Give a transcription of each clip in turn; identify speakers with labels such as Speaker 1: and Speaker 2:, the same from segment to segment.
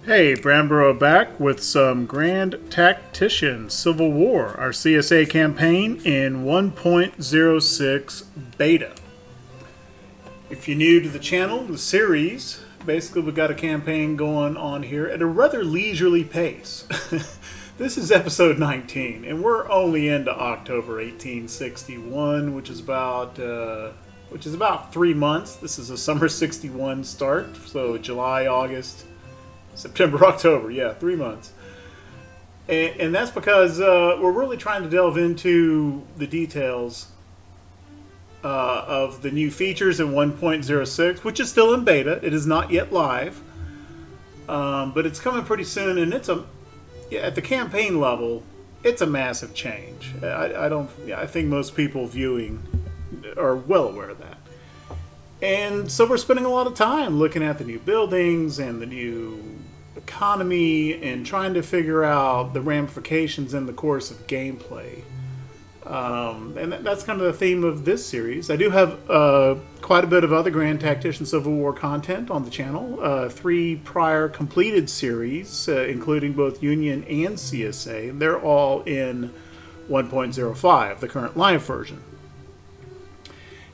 Speaker 1: Hey, Bramborough back with some Grand Tactician Civil War, our CSA campaign in 1.06 beta. If you're new to the channel, the series, basically we've got a campaign going on here at a rather leisurely pace. This is episode 19, and we're only into October 1861, which is about 3 months. This is a summer 61 start, so July, August, September, October, yeah, 3 months. And that's because we're really trying to delve into the details of the new features in 1.06, which is still in beta. It is not yet live, but it's coming pretty soon, and at the campaign level, it's a massive change. I think most people viewing are well aware of that. And so we're spending a lot of time looking at the new buildings and the new economy and trying to figure out the ramifications in the course of gameplay. And that's kind of the theme of this series. I do have quite a bit of other Grand Tactician Civil War content on the channel. 3 prior completed series, including both Union and CSA. They're all in 1.05, the current live version.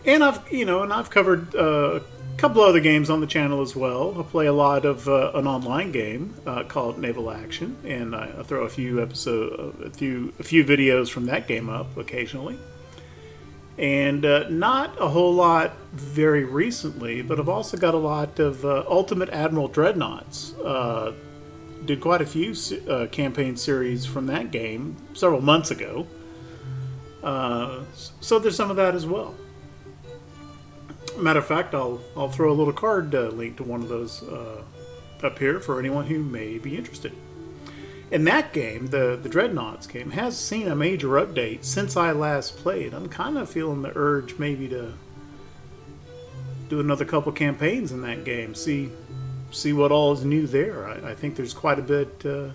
Speaker 1: And I've covered a couple other games on the channel as well. I play a lot of an online game called Naval Action, and I throw a few videos from that game up occasionally. And not a whole lot very recently, but I've also got a lot of Ultimate Admiral Dreadnoughts. Did quite a few campaign series from that game several months ago. So there's some of that as well. Matter of fact, I'll throw a little card link to one of those up here for anyone who may be interested. And that game, the Dreadnoughts game, has seen a major update since I last played. I'm kind of feeling the urge maybe to do another couple campaigns in that game. See what all is new there. I think there's quite a bit to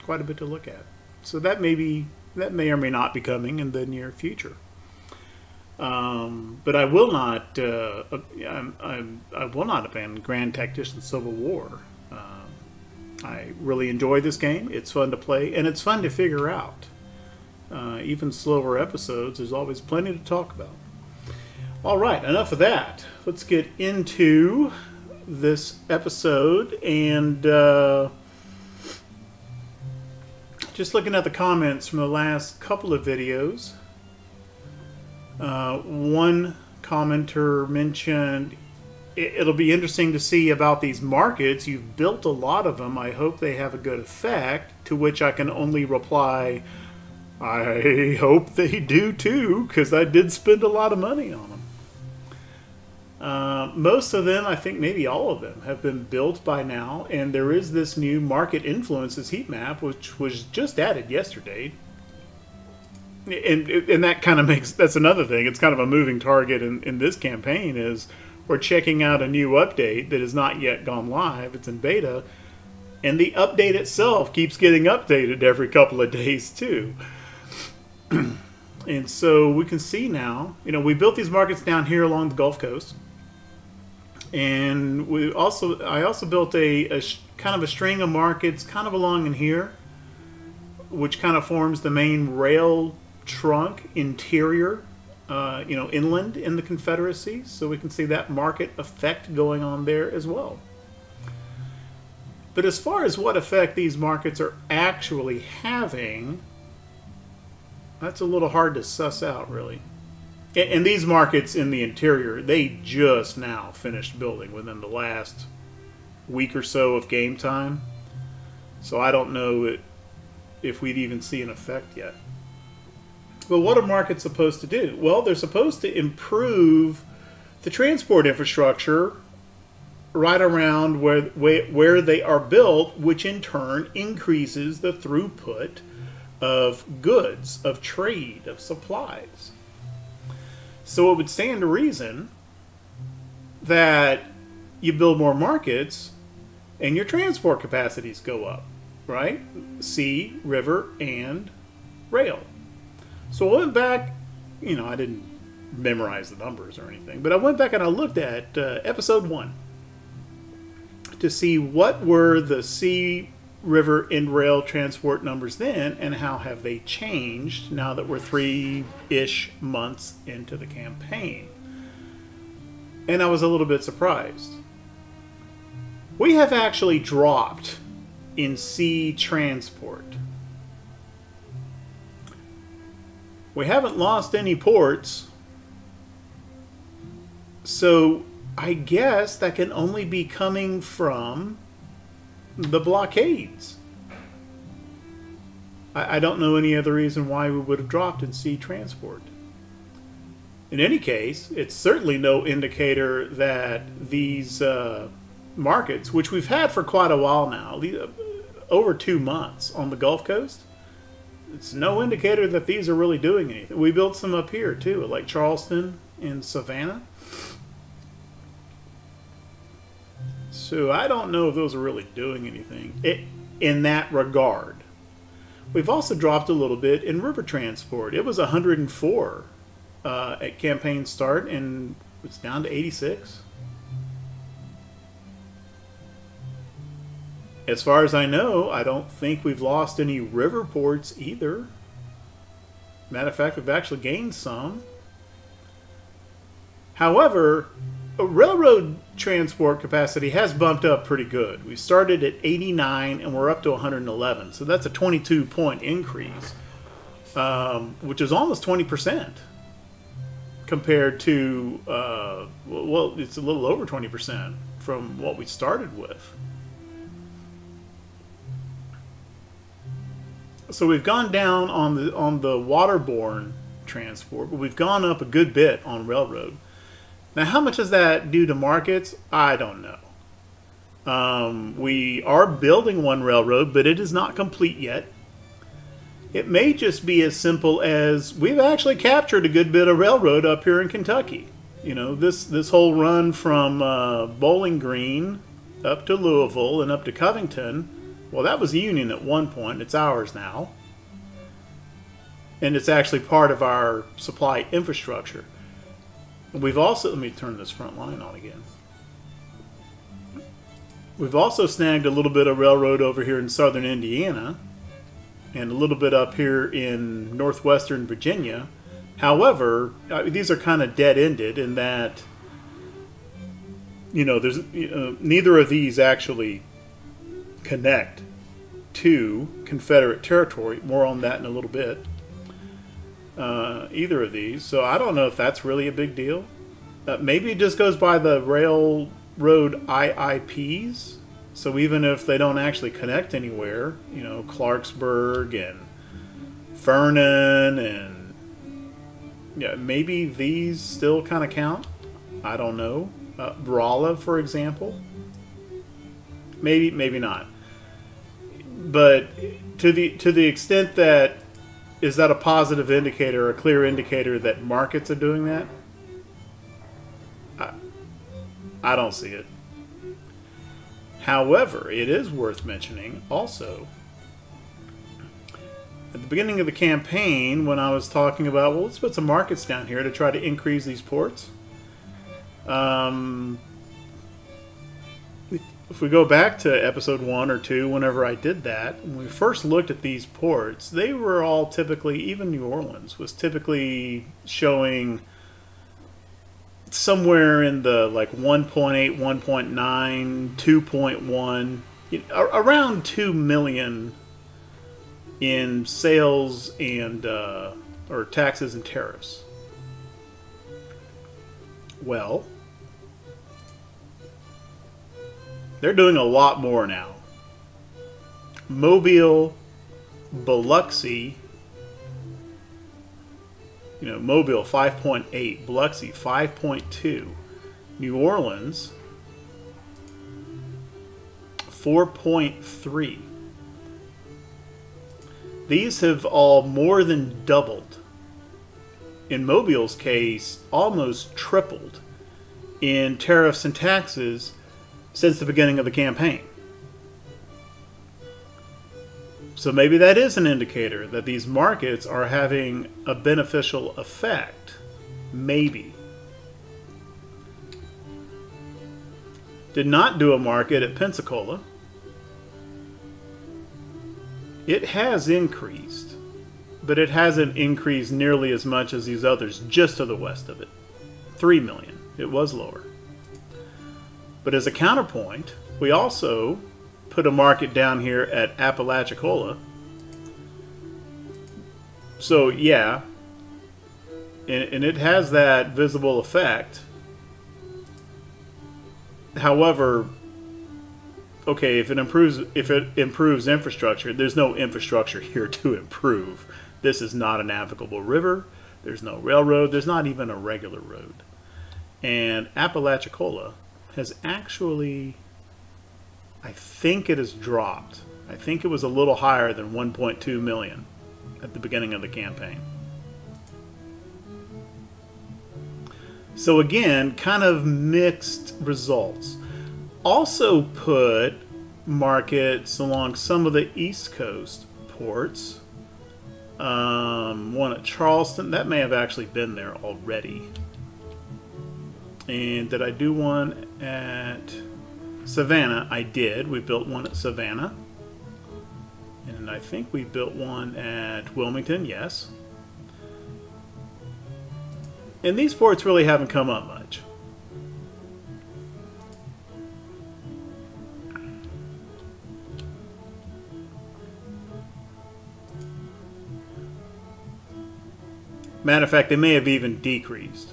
Speaker 1: look at. So that may or may not be coming in the near future. But I will not. I will not abandon Grand Tactician Civil War. I really enjoy this game. It's fun to play, and it's fun to figure out. Even slower episodes, there's always plenty to talk about. All right, enough of that. Let's get into this episode, and just looking at the comments from the last couple of videos. One commenter mentioned it'll be interesting to see about these markets. You've built a lot of them. I hope they have a good effect. To which I can only reply, I hope they do too, because I did spend a lot of money on them. Most of them, I think maybe all of them, have been built by now, and there is this new market influences heat map, which was just added yesterday. And that kind of that's another thing. It's kind of a moving target in this campaign. Is we're checking out a new update that has not yet gone live. It's in beta, and the update itself keeps getting updated every couple of days too. And so we can see now, we built these markets down here along the Gulf Coast, and I also built a kind of a string of markets kind of along in here, which kind of forms the main rail trunk interior, inland in the Confederacy, so we can see that market effect going on there as well. But as far as what effect these markets are actually having, that's a little hard to suss out, really. And these markets in the interior, they just now finished building within the last week or so of game time, so I don't know if we'd even see an effect yet. But what are markets supposed to do? Well, they're supposed to improve the transport infrastructure right around where they are built, which in turn increases the throughput of goods, of trade, of supplies. So it would stand to reason that you build more markets and your transport capacities go up, right? Sea, river, and rail. So I went back, I didn't memorize the numbers or anything, but I went back and I looked at episode 1 to see what were the sea, river, and rail transport numbers then, and how have they changed now that we're 3-ish months into the campaign. And I was a little bit surprised. We have actually dropped in sea transport. We haven't lost any ports, so I guess that can only be coming from the blockades. I don't know any other reason why we would have dropped in sea transport. In any case, it's certainly no indicator that these markets, which we've had for quite a while now, over 2 months on the Gulf Coast, it's no indicator that these are really doing anything. We built some up here too, like Charleston and Savannah. So I don't know if those are really doing anything in that regard. We've also dropped a little bit in river transport. It was 104 at campaign start, and it's down to 86. As far as I know, I don't think we've lost any river ports either. Matter of fact, we've actually gained some. However, railroad transport capacity has bumped up pretty good. We started at 89 and we're up to 111. So that's a 22-point increase, which is almost 20% compared to, well, it's a little over 20% from what we started with. So we've gone down on the waterborne transport, but we've gone up a good bit on railroad. Now, how much is that due to markets? I don't know. We are building one railroad, but it is not complete yet. It may just be as simple as we've actually captured a good bit of railroad up here in Kentucky. You know, this whole run from Bowling Green up to Louisville and up to Covington, well, that was Union at one point. It's ours now. And it's actually part of our supply infrastructure. We've also, let me turn this front line on again. We've also snagged a little bit of railroad over here in southern Indiana and a little bit up here in northwestern Virginia. However, these are kind of dead-ended in that, you know, there's neither of these actually connect to Confederate territory. More on that in a little bit. Either of these. So I don't know if that's really a big deal. Maybe it just goes by the railroad IIPs. So even if they don't actually connect anywhere, you know, Clarksburg and Vernon and yeah, maybe these still kind of count. I don't know. Rolla, for example. Maybe not. But to the extent that, is that a positive indicator, a clear indicator that markets are doing that? I don't see it. However, it is worth mentioning also, at the beginning of the campaign, when I was talking about, well, let's put some markets down here to try to increase these ports. If we go back to episode 1 or 2, whenever I did that, when we first looked at these ports, they were all typically, even New Orleans was typically showing somewhere in the like 1.8, 1.9, 2.1, around 2 million in sales and or taxes and tariffs. Well, they're doing a lot more now. Mobile, Biloxi, you know, Mobile 5.8, Biloxi 5.2, New Orleans 4.3. These have all more than doubled. In Mobile's case, almost tripled in tariffs and taxes since the beginning of the campaign. So maybe that is an indicator that these markets are having a beneficial effect. Maybe. Did not do a market at Pensacola. It has increased, but it hasn't increased nearly as much as these others just to the west of it. 3 million. It was lower. But as a counterpoint, we also put a market down here at Apalachicola. So yeah, and it has that visible effect. However, okay, if it improves infrastructure, there's no infrastructure here to improve. This is not a navigable river. There's no railroad. There's not even a regular road. And Apalachicola has actually, I think it has dropped. I think it was a little higher than 1.2 million at the beginning of the campaign. So again, kind of mixed results. Also put markets along some of the East Coast ports. One at Charleston. That may have actually been there already. And did I do one at Savannah? I did. We built one at Savannah. And I think we built one at Wilmington, yes. And these ports really haven't come up much. Matter of fact, they may have even decreased.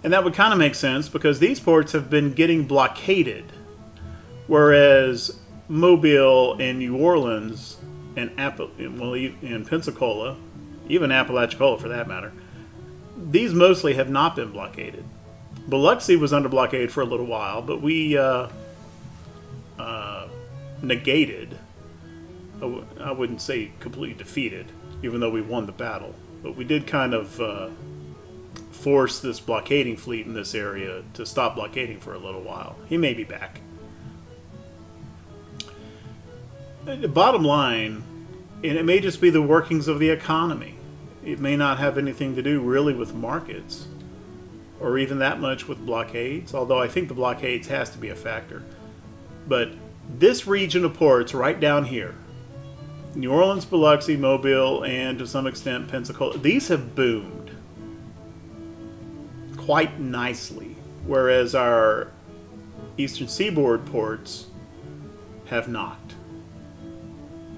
Speaker 1: And that would kind of make sense because these ports have been getting blockaded. Whereas Mobile and New Orleans and Pensacola, even Apalachicola for that matter, these mostly have not been blockaded. Biloxi was under blockade for a little while, but we negated, I wouldn't say completely defeated, even though we won the battle, but we did kind of force this blockading fleet in this area to stop blockading for a little while. He may be back. The bottom line, and it may just be the workings of the economy. It may not have anything to do really with markets or even that much with blockades, although I think the blockades has to be a factor. But this region of ports right down here, New Orleans, Biloxi, Mobile, and to some extent Pensacola, these have boomed quite nicely, whereas our eastern seaboard ports have not.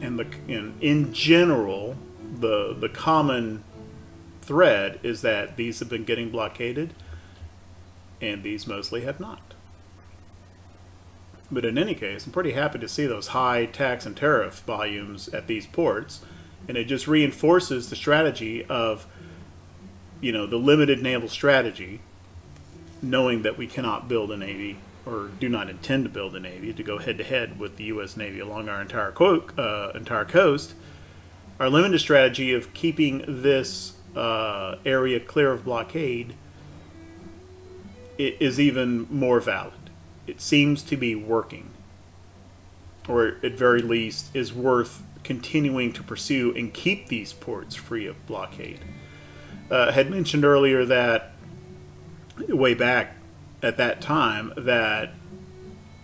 Speaker 1: And in general, the common thread is that these have been getting blockaded, and these mostly have not. But in any case, I'm pretty happy to see those high tax and tariff volumes at these ports, and it just reinforces the strategy of, the limited naval strategy, knowing that we cannot build a navy or do not intend to build a navy to go head-to-head with the U.S. Navy along our entire coast. Our limited strategy of keeping this area clear of blockade is even more valid. It seems to be working, or at very least is worth continuing to pursue and keep these ports free of blockade. I had mentioned earlier that way back at that time that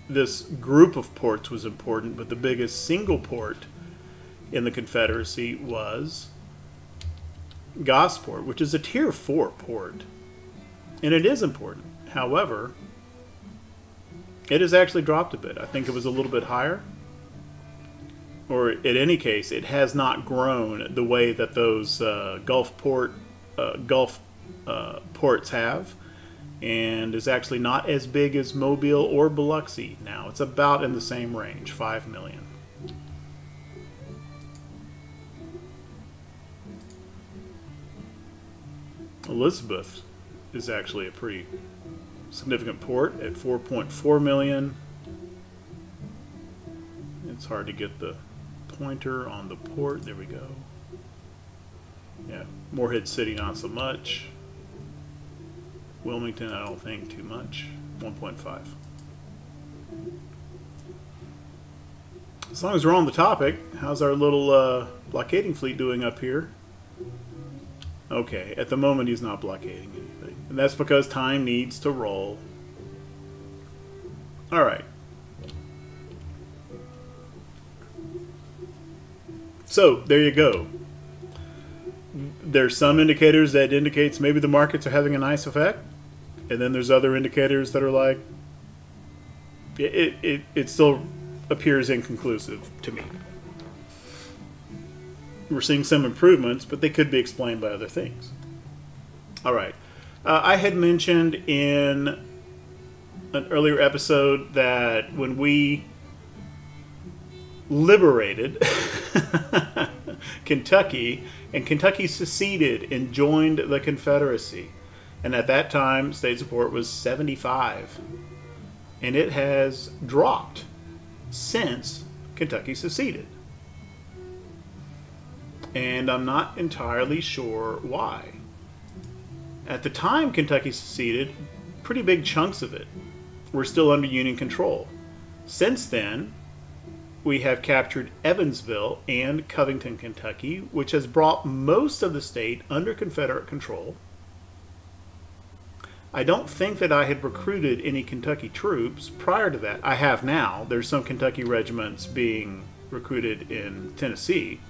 Speaker 1: this group of ports was important, but the biggest single port in the Confederacy was Gosport, which is a Tier 4 port. And it is important. However, it has actually dropped a bit. I think it was a little bit higher. Or in any case, it has not grown the way that those Gulf ports have, and is actually not as big as Mobile or Biloxi now. It's about in the same range, 5 million. Elizabeth is actually a pretty significant port at 4.4 million. It's hard to get the pointer on the port. There we go. Yeah, Morehead City not so much. Wilmington I don't think too much. 1.5. As long as we're on the topic, how's our little blockading fleet doing up here? Okay, at the moment he's not blockading anything. And that's because time needs to roll. All right. So there you go. There's some indicators that indicates maybe the markets are having a nice effect, and then there's other indicators that are like it still appears inconclusive to me. We're seeing some improvements, but they could be explained by other things. All right. I had mentioned in an earlier episode that when we liberated Kentucky, and Kentucky seceded and joined the Confederacy, and at that time state support was 75, and it has dropped since Kentucky seceded, and I'm not entirely sure why. At the time Kentucky seceded, pretty big chunks of it were still under Union control. Since then, we have captured Evansville and Covington, Kentucky, which has brought most of the state under Confederate control. I don't think that I had recruited any Kentucky troops prior to that. I have now. There's some Kentucky regiments being recruited in Tennessee.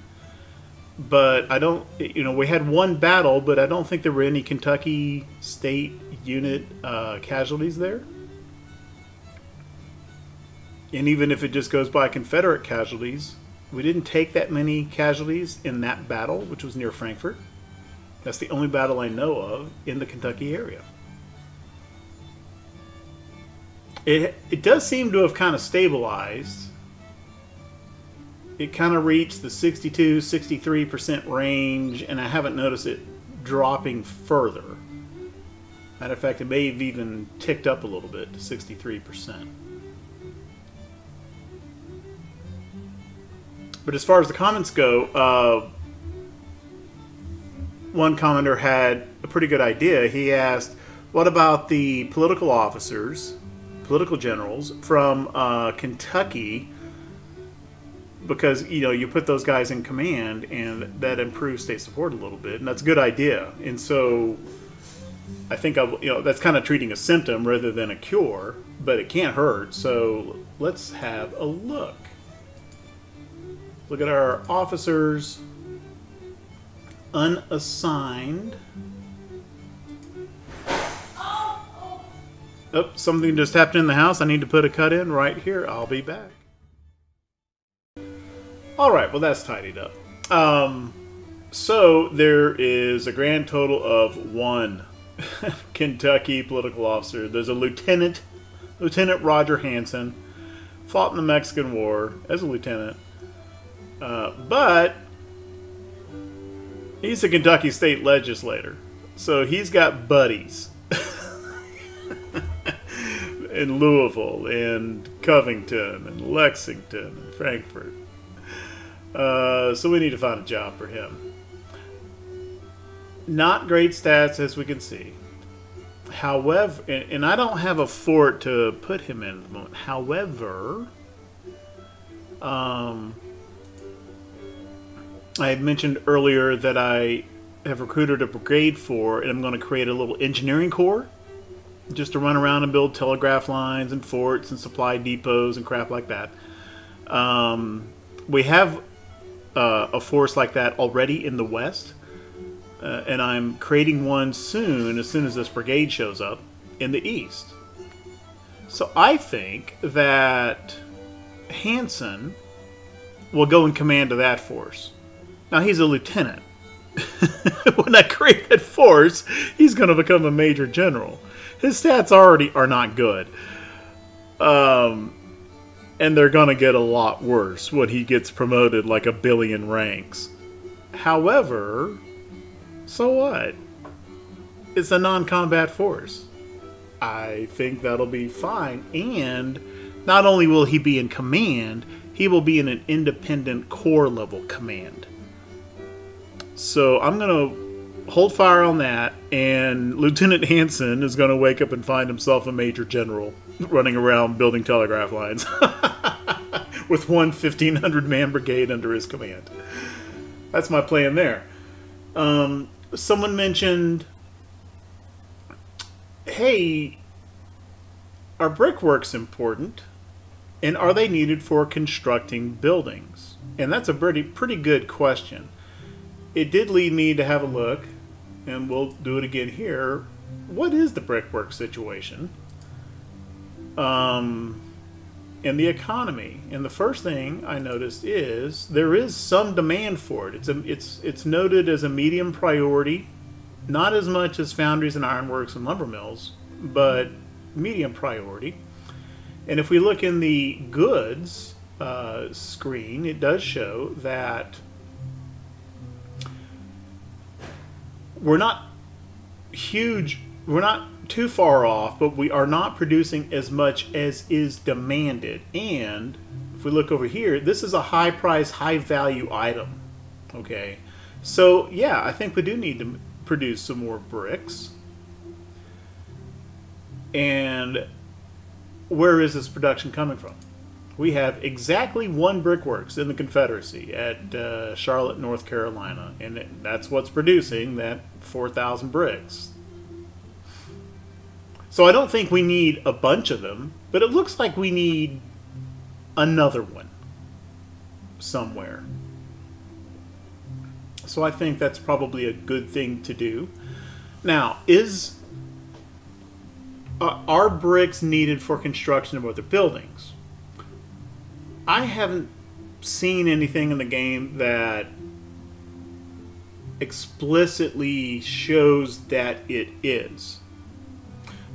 Speaker 1: But I don't, we had one battle, but I don't think there were any Kentucky state unit casualties there. And even if it just goes by Confederate casualties, we didn't take that many casualties in that battle, which was near Frankfort. That's the only battle I know of in the Kentucky area. It does seem to have kind of stabilized. It kind of reached the 62-63% range, and I haven't noticed it dropping further. Matter of fact, it may have even ticked up a little bit to 63%. But as far as the comments go, one commenter had a pretty good idea. He asked, what about the political officers, political generals from Kentucky? Because, you put those guys in command, and that improves state support a little bit, and that's a good idea. And so I think, that's kind of treating a symptom rather than a cure, but it can't hurt. So let's have a look. Look at our officers unassigned. Oh, something just happened in the house. I need to put a cut in right here. I'll be back. All right, well, that's tidied up. So there is a grand total of one Kentucky political officer. There's a Lieutenant Roger Hanson, fought in the Mexican War as a lieutenant. But he's a Kentucky state legislator, so he's got buddies in Louisville and Covington and Lexington and Frankfort. So we need to find a job for him. Not great stats, as we can see. However, and I don't have a fort to put him in at the moment. However, I had mentioned earlier that I have recruited a brigade for, and I'm going to create a little engineering corps just to run around and build telegraph lines and forts and supply depots and crap like that. We have a force like that already in the West, and I'm creating one soon as this brigade shows up in the East. So I think that Hanson will go in command of that force. Now, he's a lieutenant. When I create that force, he's going to become a major general. His stats already are not good. And they're going to get a lot worse when he gets promoted like a billion ranks. However, so what? It's a non-combat force. I think that'll be fine. And not only will he be in command, he will be in an independent corps level command. So I'm going to hold fire on that, and Lieutenant Hanson is going to wake up and find himself a major general running around building telegraph lines with one 1,500-man brigade under his command. That's my plan there. Someone mentioned hey, are brickworks important? And are they needed for constructing buildings? And that's a pretty good question. It did lead me to have a look, and we'll do it again here. What is the brickwork situation? And the economy. And the first thing I noticed is there is some demand for it. It's noted as a medium priority, not as much as foundries and ironworks and lumber mills, but medium priority. And if we look in the goods screen, it does show that we're not too far off, but we are not producing as much as is demanded. And if we look over here, this is a high price, high value item. Okay, so yeah, I think we do need to produce some more bricks. And where is this production coming from? We have exactly one Brickworks in the Confederacy at Charlotte, North Carolina, and that's what's producing that 4,000 bricks. So I don't think we need a bunch of them, but it looks like we need another one somewhere. So I think that's probably a good thing to do. Now, are bricks needed for construction of other buildings? I haven't seen anything in the game that explicitly shows that it is.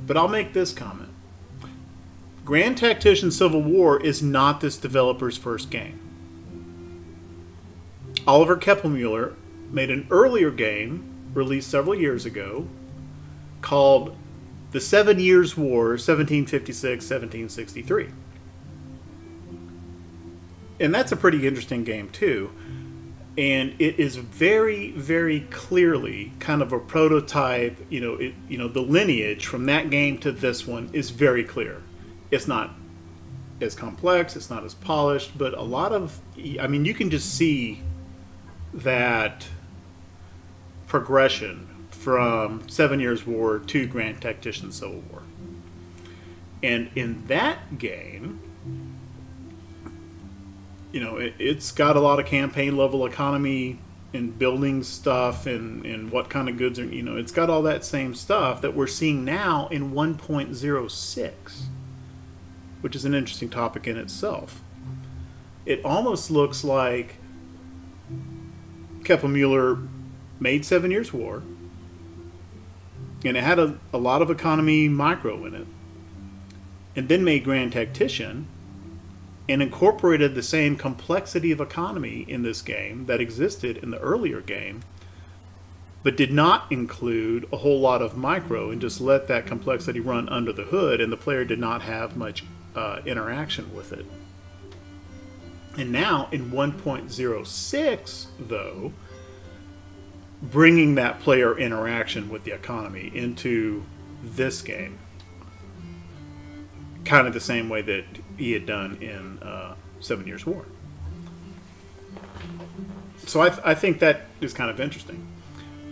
Speaker 1: But I'll make this comment. Grand Tactician Civil War is not this developer's first game. Oliver Keppelmuller made an earlier game, released several years ago, called The 7 Years' War, 1756-1763. And that's a pretty interesting game too. And it is very, very clearly kind of a prototype. The lineage from that game to this one is very clear. It's not as complex, it's not as polished, but a lot of, you can just see that progression from 7 Years' War to Grand Tactician Civil War. And in that game, it's got a lot of campaign level economy and building stuff and what kind of goods are, it's got all that same stuff that we're seeing now in 1.06, which is an interesting topic in itself. It almost looks like Keppelmuller made 7 Years' War, and it had a lot of economy micro in it, and then made Grand Tactician, and incorporated the same complexity of economy in this game that existed in the earlier game, but did not include a whole lot of micro and just let that complexity run under the hood, and the player did not have much interaction with it. And now in 1.06, though, bringing that player interaction with the economy into this game, kind of the same way that he had done in 7 Years' War. So I think that is kind of interesting.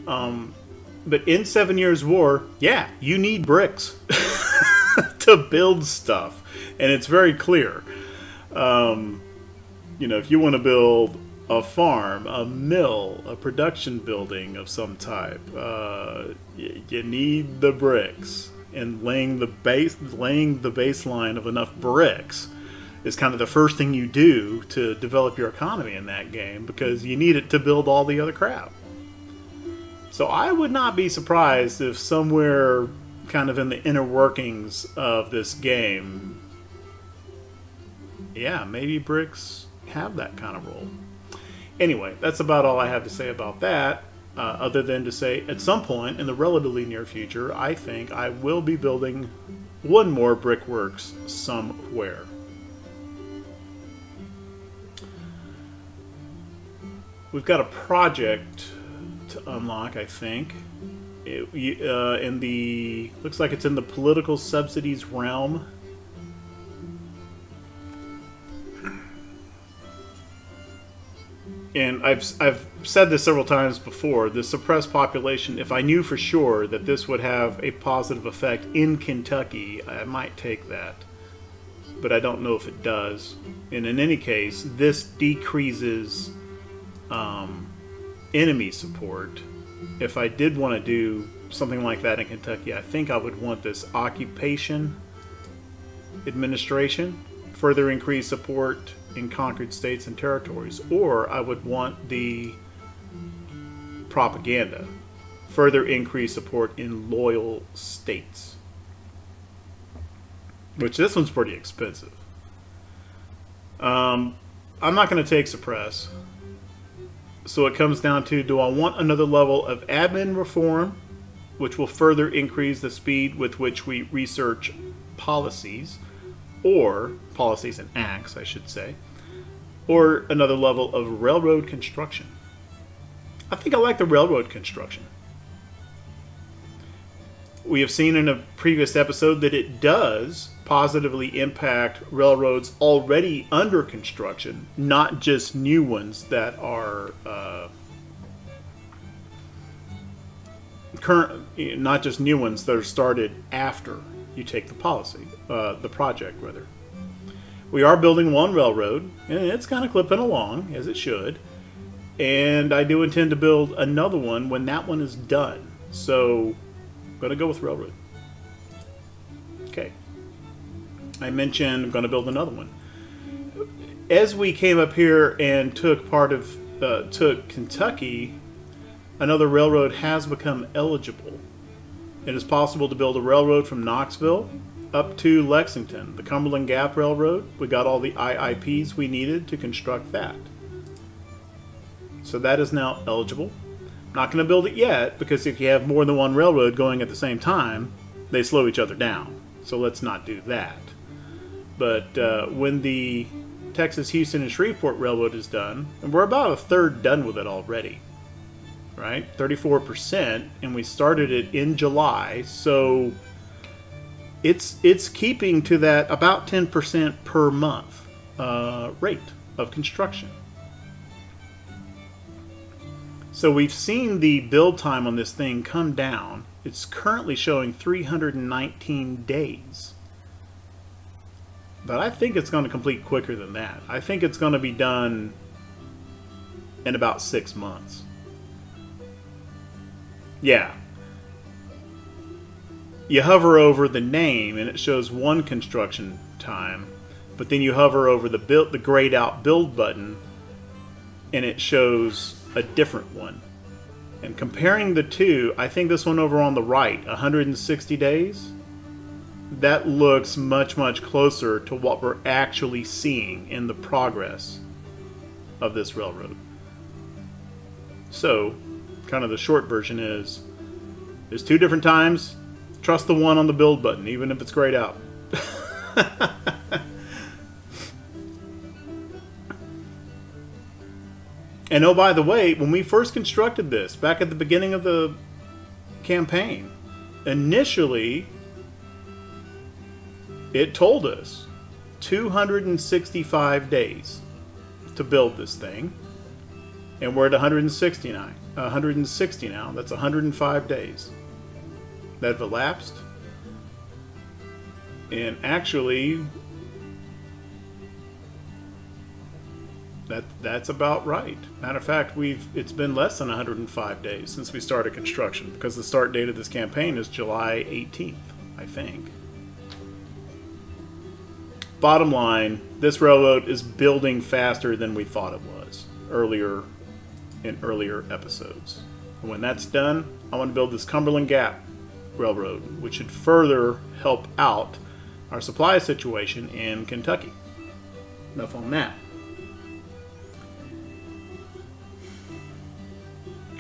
Speaker 1: But in 7 Years' War, yeah, you need bricks to build stuff. And it's very clear. If you want to build a farm, a mill, a production building of some type, you need the bricks. And laying the baseline of enough bricks is kind of the first thing you do to develop your economy in that game, because you need it to build all the other crap. So I would not be surprised if somewhere kind of in the inner workings of this game, yeah, maybe bricks have that kind of role. Anyway, that's about all I have to say about that. Other than to say, at some point in the relatively near future, I think I will be building one more Brickworks somewhere. We've got a project to unlock, I think. Looks like it's in the political subsidies realm. and I've said this several times before, the suppressed population, if I knew for sure that this would have a positive effect in Kentucky, I might take that. But I don't know if it does. And in any case, this decreases enemy support. If I did want to do something like that in Kentucky, I think I would want this occupation administration, further increase support in conquered states and territories, or I would want the propaganda, further increase support in loyal states, which this one's pretty expensive. I'm not going to take suppress, so it comes down to, do I want another level of admin reform, which will further increase the speed with which we research policies, or policies and acts, I should say, or another level of railroad construction? I think I like the railroad construction. We have seen in a previous episode that it does positively impact railroads already under construction, not just new ones that are not just new ones that are started after you take the policy, the project rather. We are building one railroad, and it's kind of clipping along, as it should. And I do intend to build another one when that one is done. So, I'm going to go with railroad. Okay. I mentioned I'm going to build another one. As we came up here and took took Kentucky, another railroad has become eligible. It is possible to build a railroad from Knoxville up to Lexington, the Cumberland Gap Railroad. We got all the IIPs we needed to construct that. So that is now eligible. I'm not going to build it yet, because if you have more than one railroad going at the same time, they slow each other down. So let's not do that. But when the Texas, Houston, and Shreveport Railroad is done, and we're about a third done with it already, right? 34%, and we started it in July, so it's keeping to that about 10% per month rate of construction. So we've seen the build time on this thing come down. It's currently showing 319 days. But I think it's going to complete quicker than that. I think it's going to be done in about 6 months. Yeah. You hover over the name and it shows one construction time, but then you hover over the grayed out build button and it shows a different one. And comparing the two, I think this one over on the right, 160 days, that looks much, much closer to what we're actually seeing in the progress of this railroad. So, kind of the short version is, there's two different times. Trust the one on the build button, even if it's grayed out. And oh, by the way, when we first constructed this, back at the beginning of the campaign, initially, it told us 265 days to build this thing. And we're at 160 now. That's 105 days that have elapsed. And actually, that's about right. Matter of fact, it's been less than 105 days since we started construction, because the start date of this campaign is July 18th, I think. Bottom line, this railroad is building faster than we thought it was in earlier episodes. And when that's done, I want to build this Cumberland Gap Railroad, which should further help out our supply situation in Kentucky. Enough on that.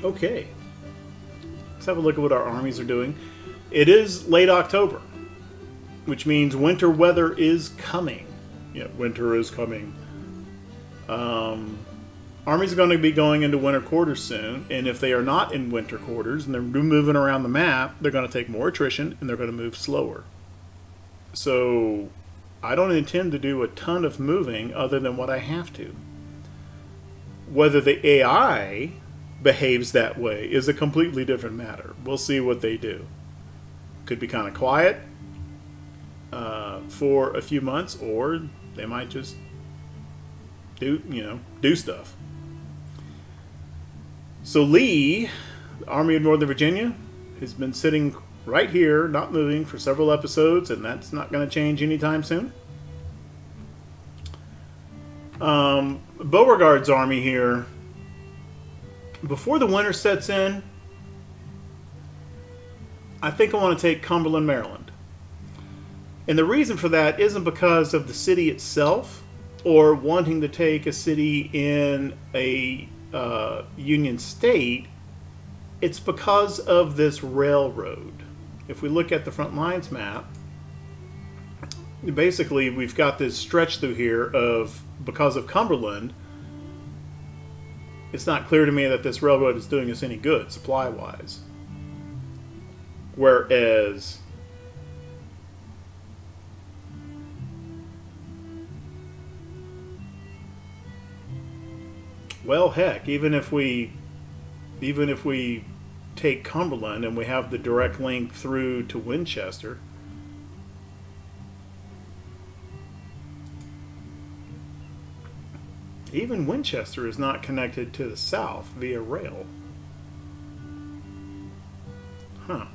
Speaker 1: Okay, let's have a look at what our armies are doing. It is late October, which means winter weather is coming. Yeah, winter is coming. Armies are going to be going into winter quarters soon, and if they are not in winter quarters and they're moving around the map, they're going to take more attrition and they're going to move slower. So I don't intend to do a ton of moving other than what I have to. Whether the AI behaves that way is a completely different matter. We'll see what they do. Could be kind of quiet for a few months, or they might just do stuff. So Lee, the Army of Northern Virginia, has been sitting right here, not moving, for several episodes, and that's not going to change anytime soon. Beauregard's army here, before the winter sets in, I think I want to take Cumberland, Maryland. And the reason for that isn't because of the city itself or wanting to take a city in a Union state. It's because of this railroad. If we look at the front lines map, basically we've got this stretch through here of, because of Cumberland, it's not clear to me that this railroad is doing us any good supply-wise. Whereas well, heck, even if we take Cumberland and we have the direct link through to Winchester, even Winchester is not connected to the south via rail. Huh.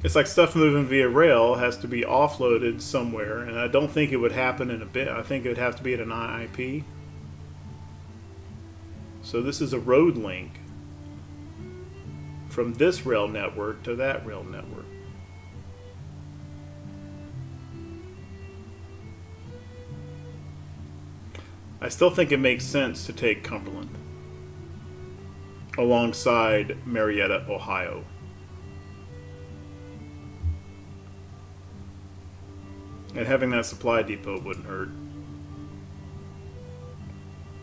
Speaker 1: It's like stuff moving via rail has to be offloaded somewhere, and I don't think it would happen in a bit. I think it would have to be at an IIP. So this is a road link from this rail network to that rail network. I still think it makes sense to take Cumberland alongside Marietta, Ohio. And having that supply depot wouldn't hurt.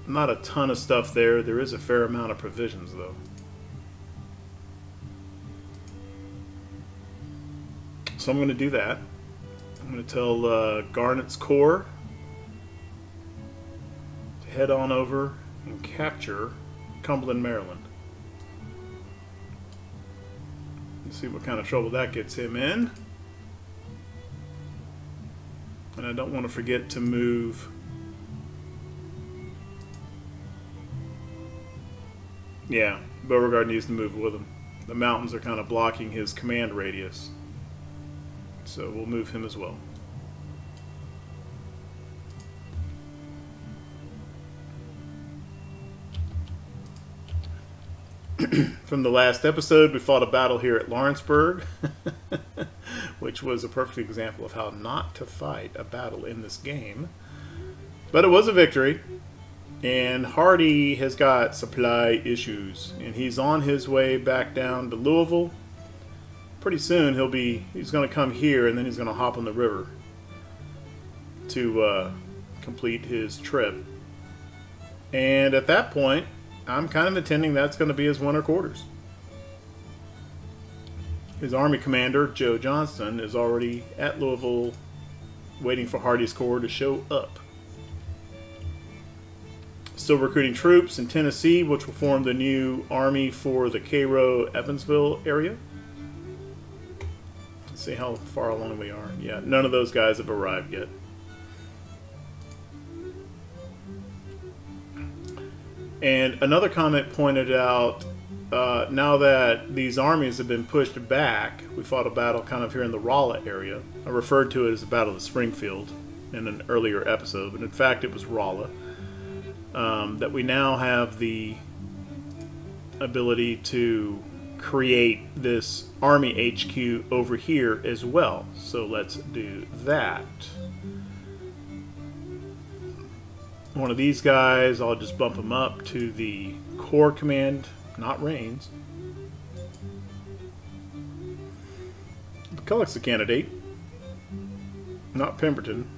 Speaker 1: Not a ton of stuff there. There is a fair amount of provisions, though. So I'm going to do that. I'm going to tell Garnett's Corps to head on over and capture Cumberland, Maryland. Let's see what kind of trouble that gets him in. And I don't want to forget to move yeah, Beauregard needs to move with him. The mountains are kind of blocking his command radius. So we'll move him as well. From the last episode, we fought a battle here at Lawrenceburg, which was a perfect example of how not to fight a battle in this game. But it was a victory, and Hardy has got supply issues, and he's on his way back down to Louisville. Pretty soon he's going to come here, and then he's going to hop on the river to complete his trip. And at that point, I'm kind of intending that's going to be his winter quarters. His Army commander, Joe Johnston, is already at Louisville waiting for Hardy's Corps to show up. Still recruiting troops in Tennessee, which will form the new army for the Cairo, Evansville area. Let's see how far along we are. Yeah, none of those guys have arrived yet. And another comment pointed out, now that these armies have been pushed back, we fought a battle kind of here in the Rolla area. I referred to it as the Battle of Springfield in an earlier episode, but in fact it was Rolla. That we now have the ability to create this Army HQ over here as well. So let's do that. One of these guys, I'll just bump him up to the Corps Command, not Rains. McCulloch's a candidate, not Pemberton.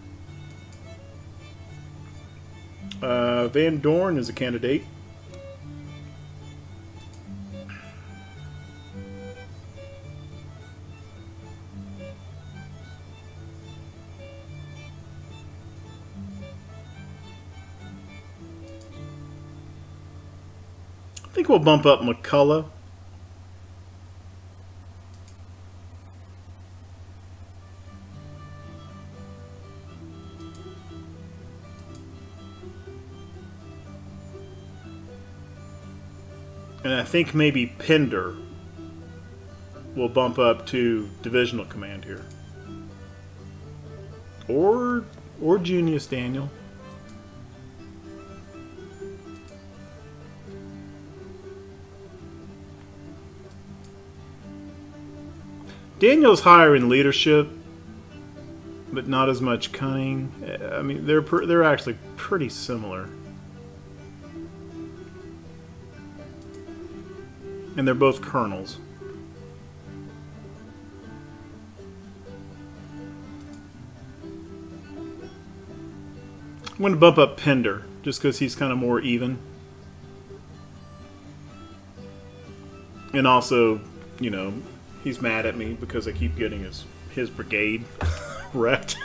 Speaker 1: Van Dorn is a candidate. think we'll bump up McCullough. And I think maybe Pender will bump up to divisional command here. Or Junius Daniel. Daniel's higher in leadership, but not as much cunning. I mean, they're actually pretty similar. And they're both colonels. I'm going to bump up Pender, just because he's kind of more even. And also, you know, he's mad at me because I keep getting his brigade wrecked.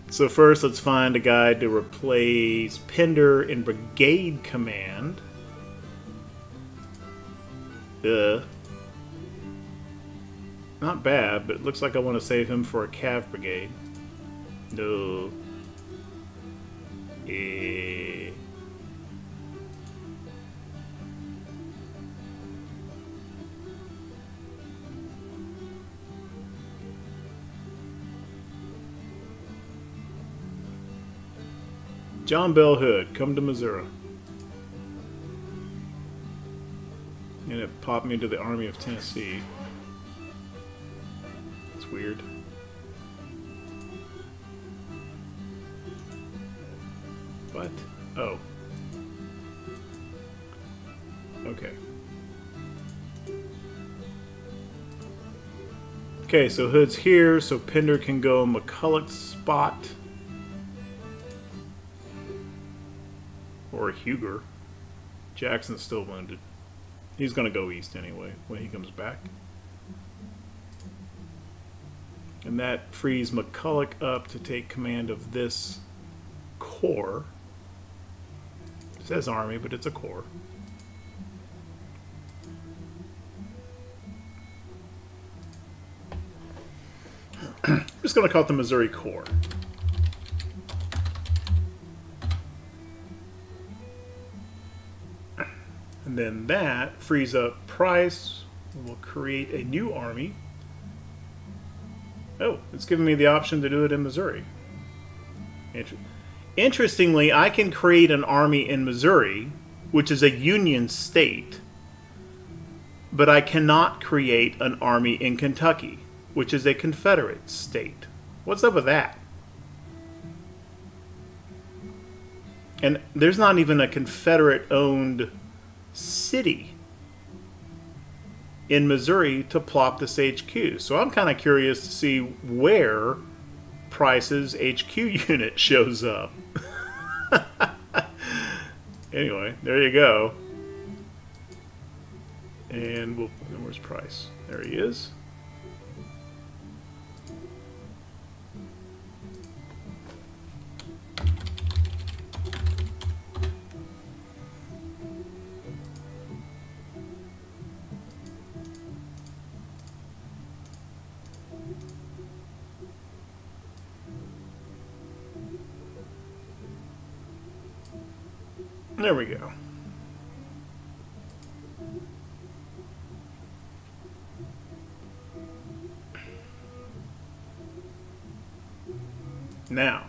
Speaker 1: So first, let's find a guy to replace Pender in brigade command. Not bad, but it looks like I want to save him for a cav brigade. No. John Bell Hood, come to Missouri. And it popped me into the Army of Tennessee. It's weird. What? Oh. Okay. Okay, so Hood's here, so Pender can go McCulloch's spot. Or Huger. Jackson's still wounded. He's going to go east anyway when he comes back. And that frees McCulloch up to take command of this corps. It says army, but it's a corps. I'm just going to call it the Missouri Corps. And then that frees up Price. We'll create a new army. Oh, it's giving me the option to do it in Missouri. Interestingly, I can create an army in Missouri, which is a Union state, but I cannot create an army in Kentucky, which is a Confederate state. What's up with that? And there's not even a Confederate-owned city in Missouri to plop this HQ. So I'm kind of curious to see where Price's HQ unit shows up. Anyway, there you go. And where's Price? There he is. There we go. Now,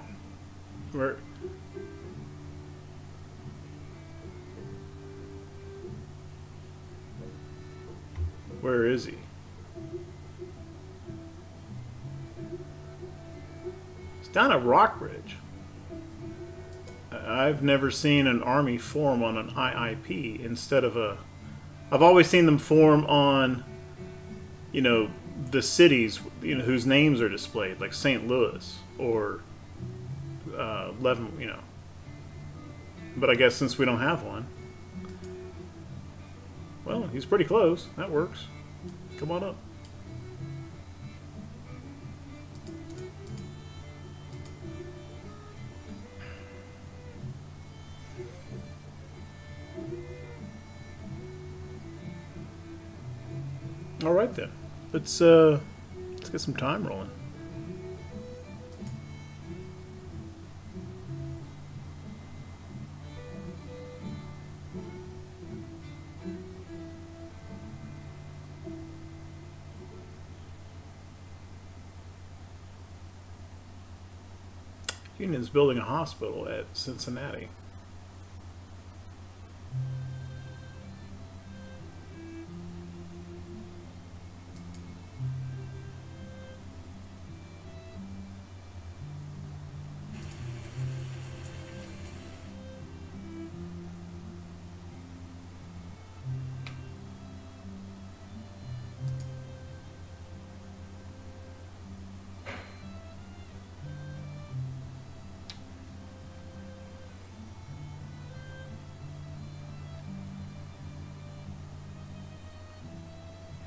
Speaker 1: where is he? He's down at Rockbridge. I've never seen an army form on an IIP instead of a... I've always seen them form on, you know, the cities, you know, whose names are displayed, like St. Louis or Leavenworth, you know. But I guess since we don't have one, well, he's pretty close. That works. Come on up. All right then. Let's get some time rolling. Union's building a hospital at Cincinnati.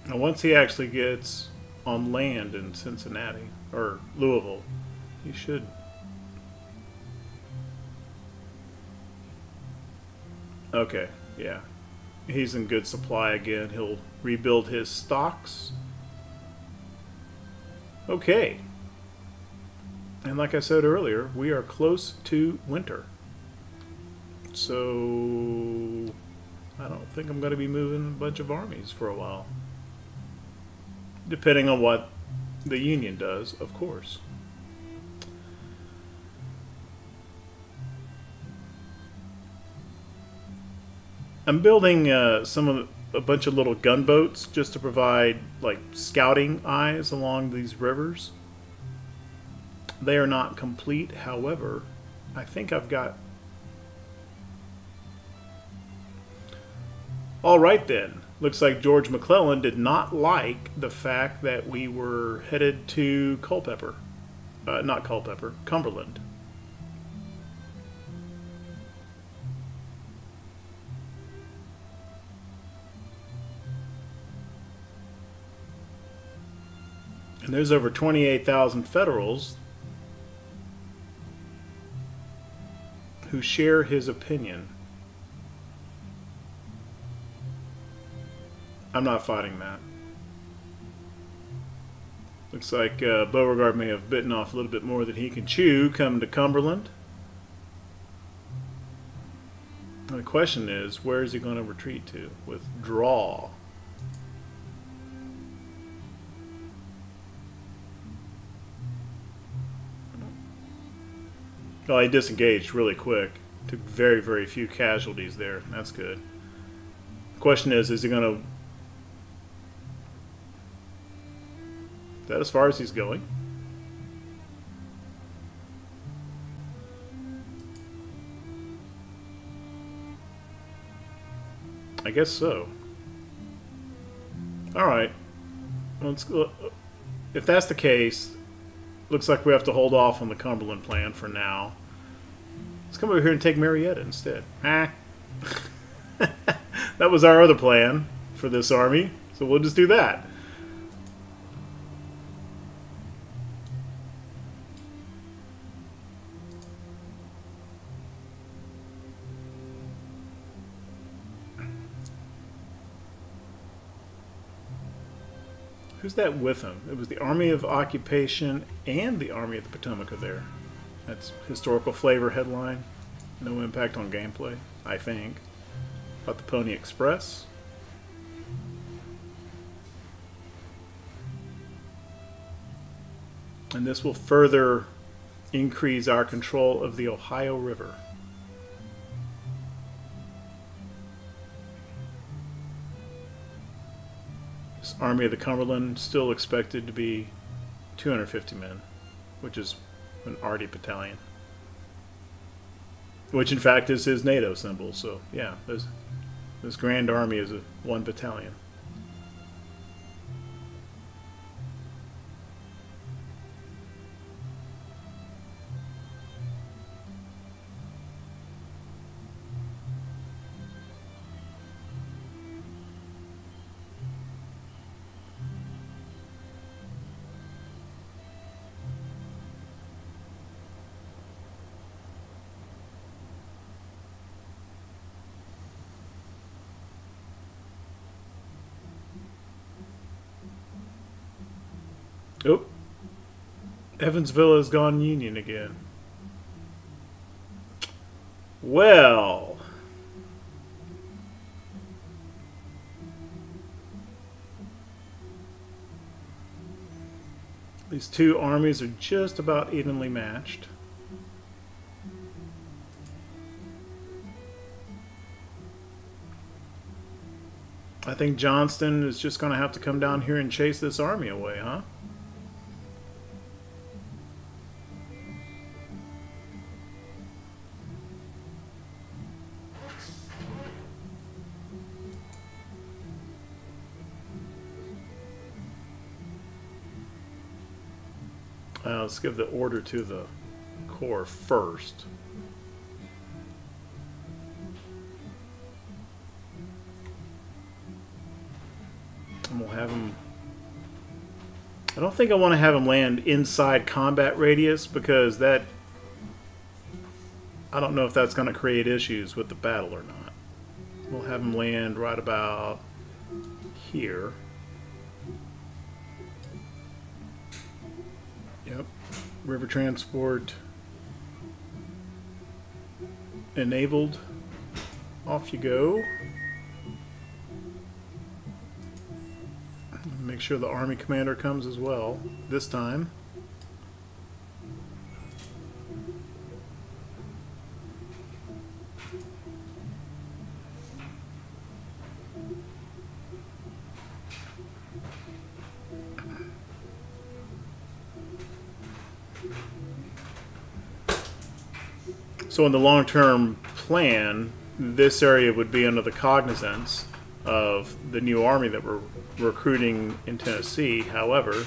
Speaker 1: Now, once he actually gets on land in Cincinnati or Louisville, he should. Okay, yeah. He's in good supply again. He'll rebuild his stocks. Okay. And like I said earlier, we are close to winter. So I don't think I'm going to be moving a bunch of armies for a while. Depending on what the Union does, of course. I'm building a bunch of little gunboats just to provide like scouting eyes along these rivers. They are not complete, however, I think I've got. All right then. Looks like George McClellan did not like the fact that we were headed to Culpeper. Not Culpeper, Cumberland. And there's over 28,000 Federals who share his opinion. I'm not fighting that. Looks like Beauregard may have bitten off a little bit more than he can chew coming to Cumberland. And the question is, where is he going to retreat to? Withdraw. Well, he disengaged really quick. Took very, very few casualties there. That's good. The question is he going to... Is that as far as he's going? I guess so. Alright. If that's the case, looks like we have to hold off on the Cumberland plan for now. Let's come over here and take Marietta instead. Ah. That was our other plan for this army, so we'll just do that. Who's that with him? It was the Army of Occupation and the Army of the Potomac are there. That's historical flavor headline. No impact on gameplay, I think. About the Pony Express. And this will further increase our control of the Ohio River. This Army of the Cumberland still expected to be 250 men, which is an Artie battalion. Which in fact is his NATO symbol, so yeah, this Grand Army is a 1 battalion. Oh, Evansville has gone Union again. Well, these two armies are just about evenly matched. I think Johnston is just going to have to come down here and chase this army away, huh? Let's give the order to the Corps first. And we'll have him... I don't think I want to have him land inside combat radius, because that... I don't know if that's going to create issues with the battle or not. We'll have him land right about here. Yep. River transport enabled. Off you go. Make sure the army commander comes as well this time. So in the long-term plan, this area would be under the cognizance of the new army that we're recruiting in Tennessee. However,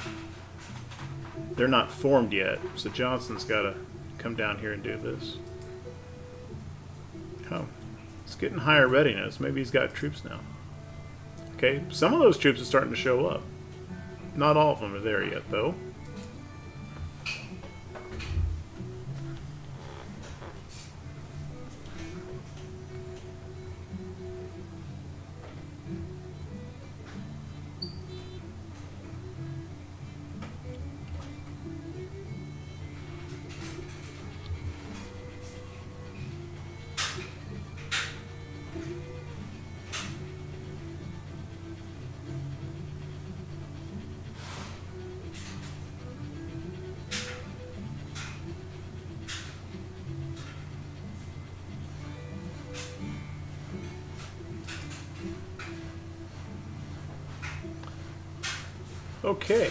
Speaker 1: they're not formed yet, so Johnson's got to come down here and do this. Oh, it's getting higher readiness. Maybe he's got troops now. Okay, some of those troops are starting to show up. Not all of them are there yet, though. Okay.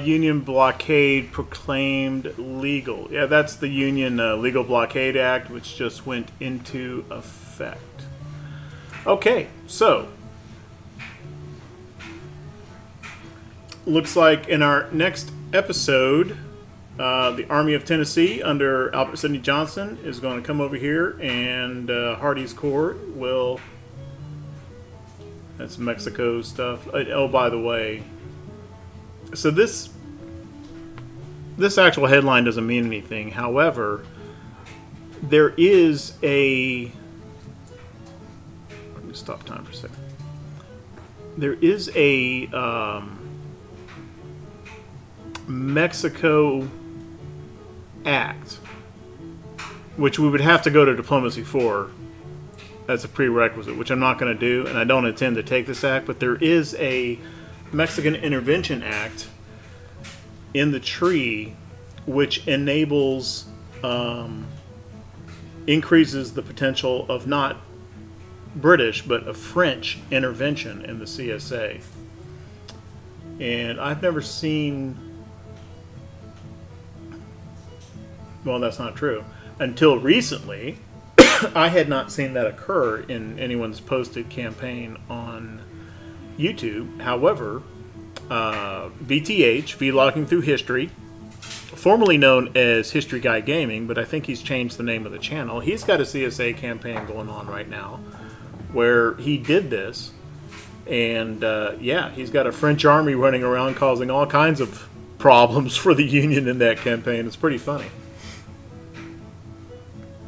Speaker 1: Union blockade proclaimed legal. Yeah, that's the Union Legal Blockade Act, which just went into effect. Okay, so looks like in our next episode, the Army of Tennessee under Albert Sidney Johnston is going to come over here, and Hardee's Corps will... That's Mexico stuff. Oh, by the way, so this actual headline doesn't mean anything. However, there is a... Let me stop time for a second. There is a Mexico Act, which we would have to go to diplomacy for. That's a prerequisite, which I'm not going to do, and I don't intend to take this act, but there is a Mexican Intervention Act in the tree which enables, increases the potential of not British, but a French intervention in the CSA. And I've never seen... Well, that's not true. Until recently... I had not seen that occur in anyone's posted campaign on YouTube. However, VTH, Vlogging Through History, formerly known as History Guy Gaming, but I think he's changed the name of the channel. He's got a CSA campaign going on right now where he did this. And yeah, he's got a French army running around causing all kinds of problems for the Union in that campaign. It's pretty funny.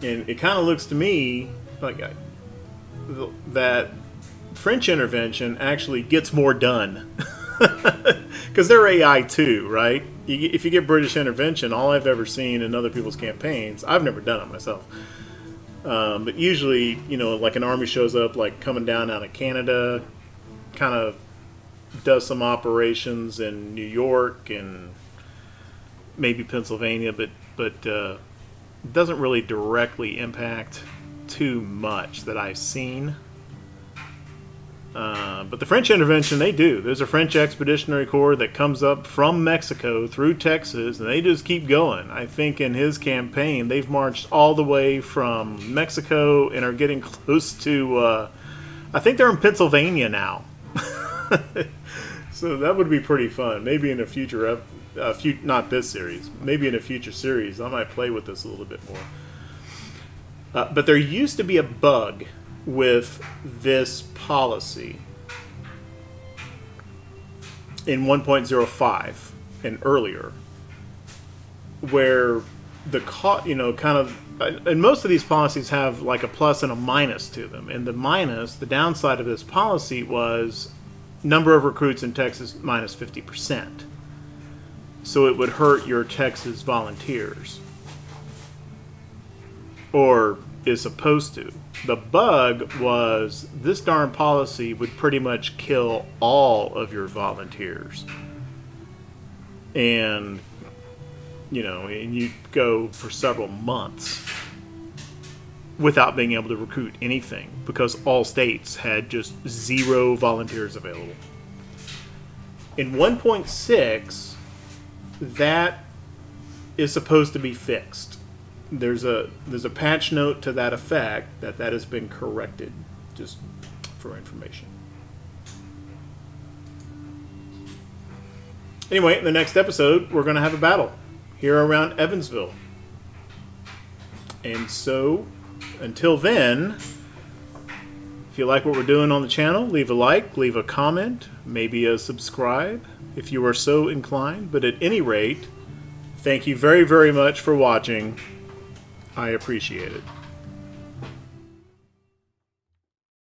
Speaker 1: And it kind of looks to me like that French intervention actually gets more done. Because they're AI too, right? If you get British intervention, all I've ever seen in other people's campaigns, I've never done it myself. But usually, you know, like an army shows up, like coming down out of Canada, kind of does some operations in New York and maybe Pennsylvania, but doesn't really directly impact too much that I've seen. But the French intervention, they do. There's a French Expeditionary Corps that comes up from Mexico through Texas, and they just keep going. I think in his campaign, they've marched all the way from Mexico and are getting close to, I think they're in Pennsylvania now. So that would be pretty fun. Maybe in a future, not this series, maybe in a future series, I might play with this a little bit more. But there used to be a bug with this policy in 1.05 and earlier, where the you know, kind of, and most of these policies have like a plus and a minus to them. And the minus, the downside of this policy was number of recruits in Texas minus 50%. So it would hurt your Texas volunteers, or is supposed to. The bug was this darn policy would pretty much kill all of your volunteers. And, you know, and you'd go for several months without being able to recruit anything because all states had just 0 volunteers available. In 1.6, that is supposed to be fixed. There's a patch note to that effect that has been corrected, just for information. Anyway, in the next episode, we're going to have a battle here around Evansville. And so, until then, if you like what we're doing on the channel, leave a like, leave a comment, maybe a subscribe if you are so inclined. But at any rate, thank you very, very much for watching. I appreciate it.